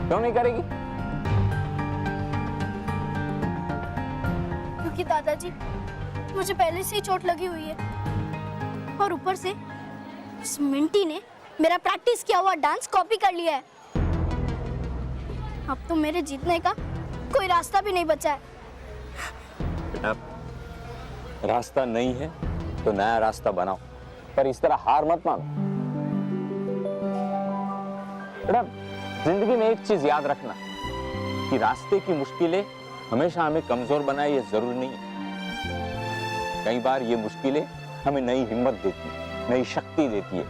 क्यों नहीं करेगी? क्योंकि दादाजी मुझे पहले से ही चोट लगी हुई है और ऊपर से उस मिंटी ने मेरा प्रैक्टिस किया हुआ डांस कॉपी कर लिया है। अब तो मेरे जीतने का कोई रास्ता भी नहीं बचा है। बेटा, रास्ता नहीं है तो नया रास्ता बनाओ, पर इस तरह हार मत मानो। बेटा, जिंदगी में एक चीज याद रखना कि रास्ते की मुश्किलें हमेशा हमें कमजोर बनाए ये जरूरी नहीं है। कई बार ये मुश्किलें हमें नई हिम्मत देती है, नई शक्ति देती है,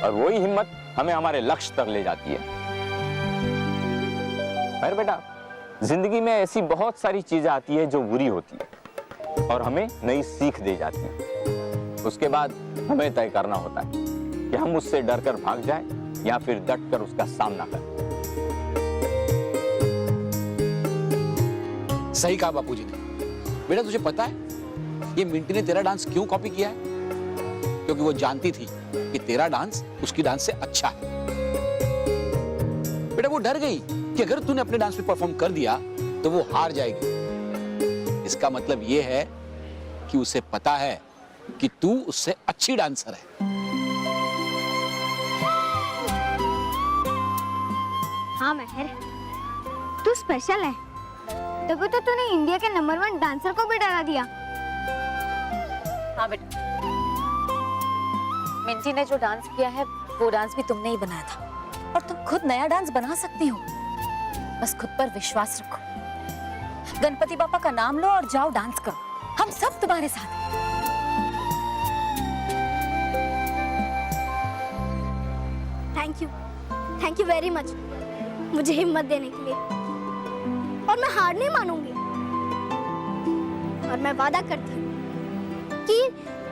और वही हिम्मत हमें हमारे लक्ष्य तक ले जाती है। अरे बेटा, जिंदगी में ऐसी बहुत सारी चीजें आती है जो बुरी होती है और हमें नई सीख दे जाती है। उसके बाद हमें तय करना होता है कि हम उससे डरकर भाग जाएं या फिर डटकर उसका सामना करें। सही कहा बापूजी ने। बेटा, तुझे पता है ये मिंटी ने तेरा डांस क्यों कॉपी किया है? क्योंकि वो जानती थी कि तेरा डांस उसकी डांस से अच्छा है। बेटा, वो डर गई कि अगर तूने अपने डांस में परफॉर्म कर दिया तो वो हार जाएगी। इसका मतलब ये है कि उसे पता है कि तू उससे अच्छी डांसर है। हाँ महर, तू स्पेशल है। तभी तो तूने इंडिया के नंबर 1 डांसर को भी डरा दिया। हाँ बेटा, मिंटी ने जो डांस किया है वो डांस भी तुमने ही बनाया था, और तुम खुद नया डांस बना सकती हो। बस खुद पर विश्वास रखो, गणपति बापा का नाम लो और जाओ डांस करो। हम सब तुम्हारे साथ हैं। थैंक यू वेरी मच मुझे हिम्मत देने के लिए। और मैं हार नहीं मानूंगी, और मैं वादा करती हूँ कि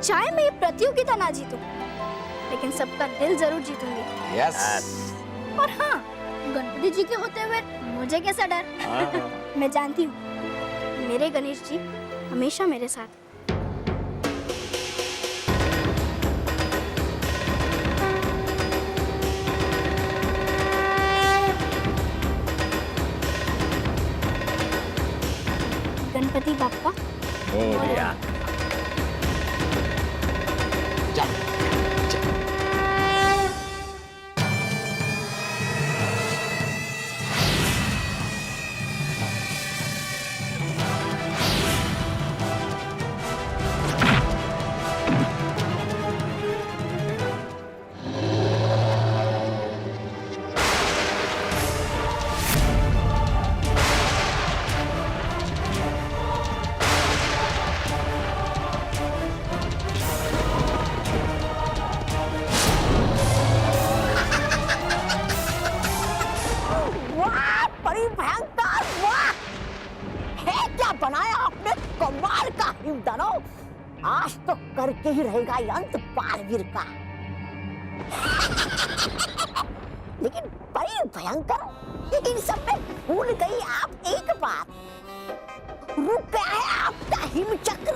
चाहे मैं ये प्रतियोगिता ना जीतूं, लेकिन सबका दिल जरूर जीतूंगी। यस। और हाँ, गणपति जी के होते हुए मुझे कैसा डर। मैं जानती हूँ मेरे गणेश जी हमेशा मेरे साथ। गणपति बाप्पा मोरया। आज तो करके ही रहेगा ये अंत बालवीर का। लेकिन बड़ी भयंकर, इन सब में भूल गई आप एक बात। रुक गया है आपका हिमचक्र।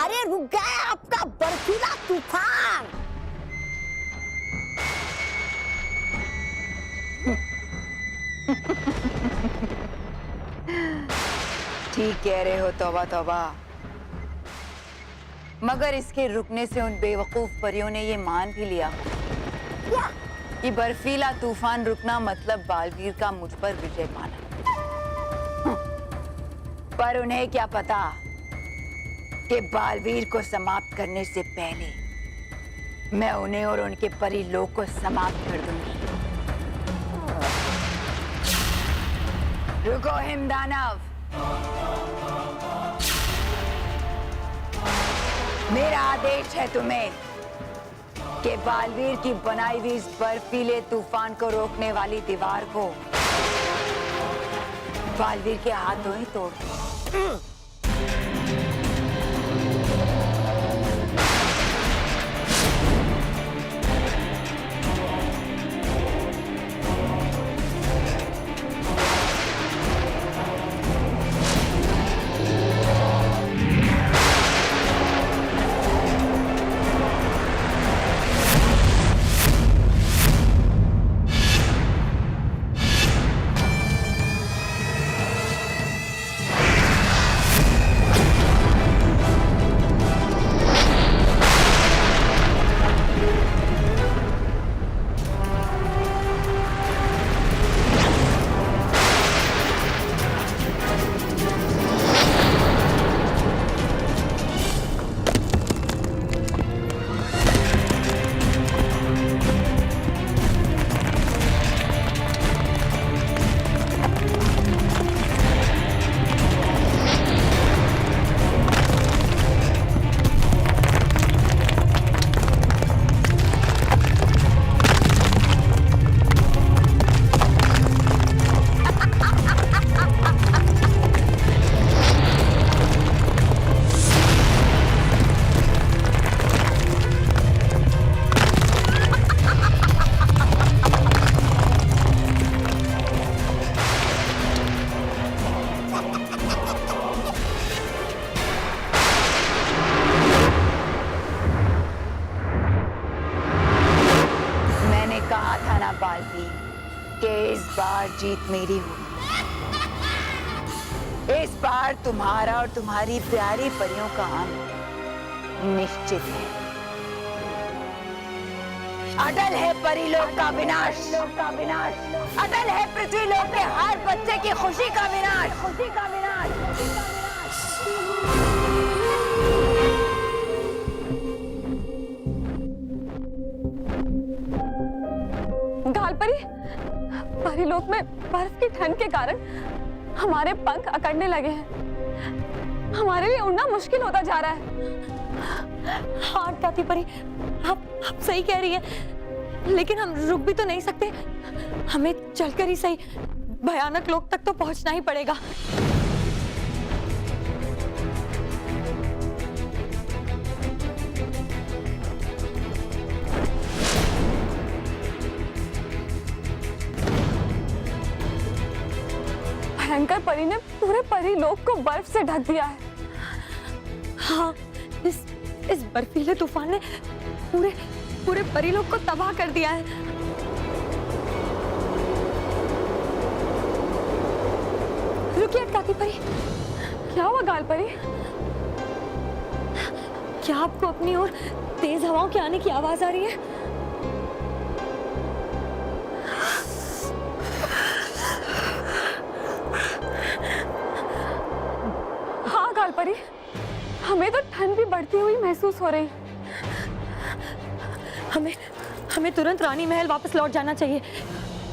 अरे रुक गया है आपका बर्फीला तूफान। ठीक कह रहे हो तौबा तौबा, मगर इसके रुकने से उन बेवकूफ परियों ने ये मान भी लिया कि बर्फीला तूफान रुकना मतलब बालवीर का मुझ पर विजय पाना। पर उन्हें क्या पता कि बालवीर को समाप्त करने से पहले मैं उन्हें और उनके परिलोक को समाप्त कर दूंगी। रुको हिमदानव, मेरा आदेश है तुम्हें कि बालवीर की बनाई हुई इस बर्फीले तूफान को रोकने वाली दीवार को बालवीर के हाथों ही तोड़ दो। बार जीत मेरी हुई। इस बार तुम्हारा और तुम्हारी प्यारी परियों का अंत निश्चित है। अटल है परीलोक का विनाश, अटल है पृथ्वीलोक के हर बच्चे की खुशी का विनाश, खुशी का विनाश। गालपरी, परीलोक में बर्फ की ठंड के कारण हमारे पंख अकड़ने लगे हैं। हमारे लिए उड़ना मुश्किल होता जा रहा है। हाँ ताती परी, आप सही कह रही है, लेकिन हम रुक भी तो नहीं सकते। हमें चलकर ही सही भयानक लोक तक तो पहुंचना ही पड़ेगा। भयंकर परी ने पूरे परीलोक को बर्फ से ढक दिया है। हाँ, इस बर्फीले तूफान ने पूरे परीलोक को तबाह कर दिया है। रुकिए ताती परी। क्या हुआ गालपरी? क्या आपको अपनी ओर तेज हवाओं के आने की आवाज आ रही है? हाँ गालपरी, हमें तो ठंड भी बढ़ती हुई महसूस हो रही। हमें तुरंत रानी महल वापस लौट जाना चाहिए,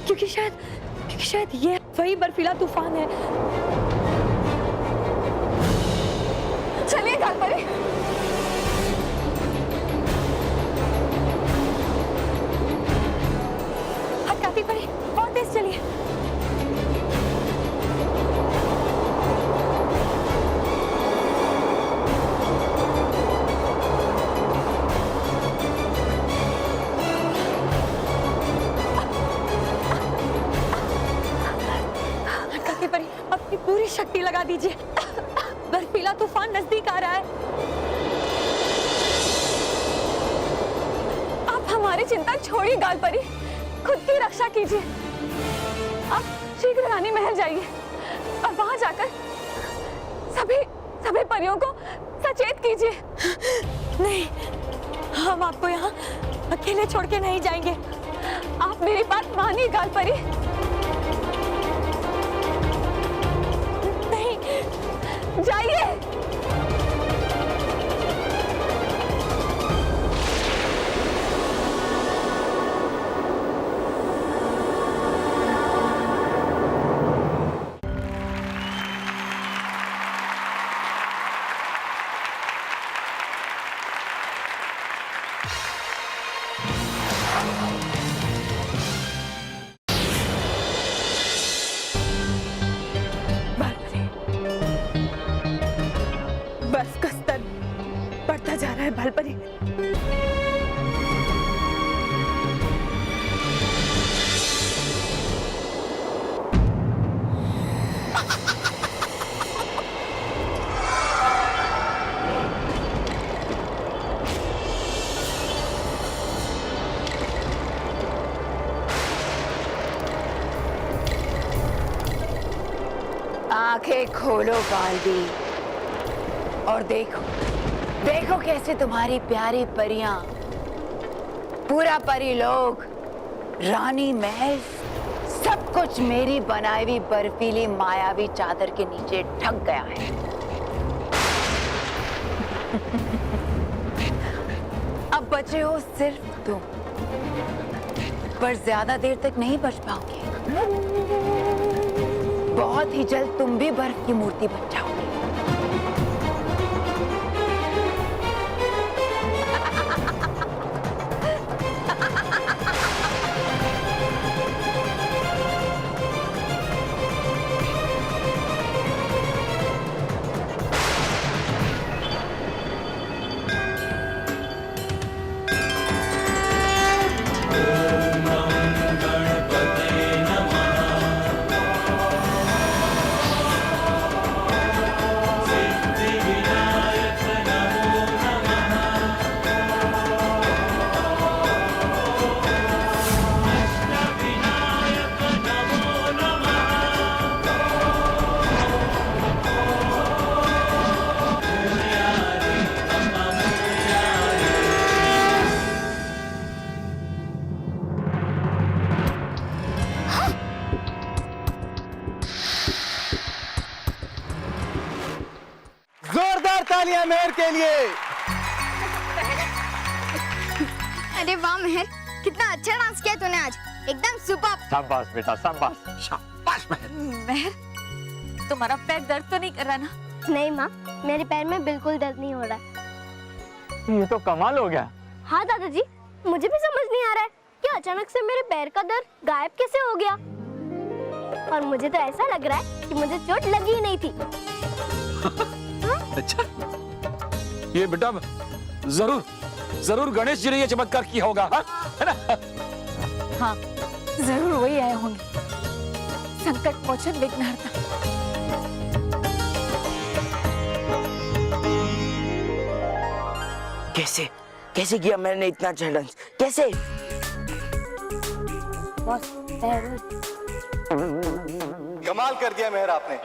क्योंकि शायद ये वही बर्फीला तूफान है। चलिए गालपरी। हटकाती परी, बहुत तेज चलिए। अपनी पूरी शक्ति लगा दीजिए, बर्फीला तूफान नजदीक आ रहा है। आप हमारी चिंता छोड़िए गालपरी, खुद की रक्षा कीजिए। आप शीघ्र रानी महल जाइए और वहां जाकर सभी परियों को सचेत कीजिए। नहीं, हम आपको यहाँ अकेले छोड़ के नहीं जाएंगे। आप मेरी बात मानिए गालपरी। जाइए। बर्फ का स्तर बढ़ता जा रहा है भालपरी। आंखें खोलो बालवीर और देखो कैसे तुम्हारी प्यारी परियां, पूरा परीलोक, रानी महल, सब कुछ मेरी बनाई हुई बर्फीली मायावी चादर के नीचे ढक गया है। अब बचे हो सिर्फ तुम, पर ज्यादा देर तक नहीं बच पाओगे। बहुत ही जल्द तुम भी बर्फ की मूर्ति बन जाओगे। है मेहर के लिए। अरे वाह मेहर, कितना अच्छा डांस किया तूने आज, एकदम सुपर। शाबाश बेटा शाबाश। शाबाश महर। मेहर, तुम्हारा पैर दर्द तो नहीं कर रहा ना? नहीं माँ, मेरे पैर में बिल्कुल दर्द नहीं हो रहा है। ये तो कमाल हो गया। हाँ दादाजी, मुझे भी समझ नहीं आ रहा है कि अचानक से मेरे पैर का दर्द गायब कैसे हो गया। और मुझे तो ऐसा लग रहा है कि मुझे चोट लगी ही नहीं थी। अच्छा, ये बेटा जरूर जरूर गणेश जी ने ये चमत्कार किया होगा, हाँ? है ना? हाँ, जरूर वही आए होंगे, संकट मोचन विघ्नहर्ता। कैसे कैसे किया मैंने इतना अच्छा डांस, कैसे? कमाल कर दिया मेहर आपने।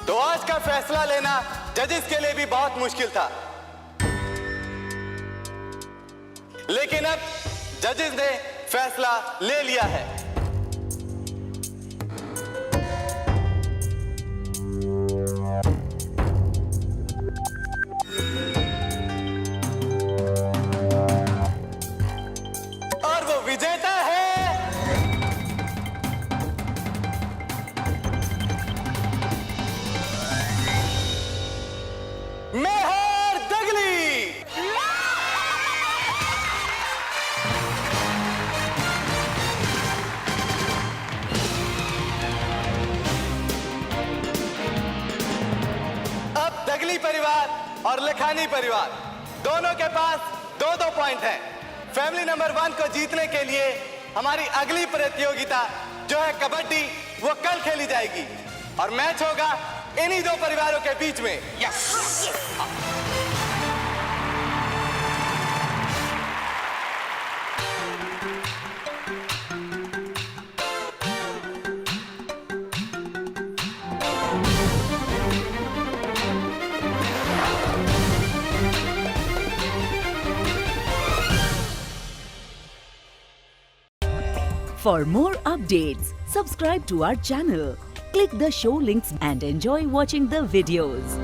तो आज का फैसला लेना जजेस के लिए भी बहुत मुश्किल था, लेकिन अब जजेस ने फैसला ले लिया है। और वो विजेता है मेहर दगली। अब दगली परिवार और लखानी परिवार दोनों के पास 2-2 पॉइंट हैं। फैमिली नंबर 1 को जीतने के लिए हमारी अगली प्रतियोगिता जो है कबड्डी, वो कल खेली जाएगी और मैच होगा इन्हीं 2 परिवारों के बीच में। For more updates, subscribe to our channel, click the show links and enjoy watching the videos.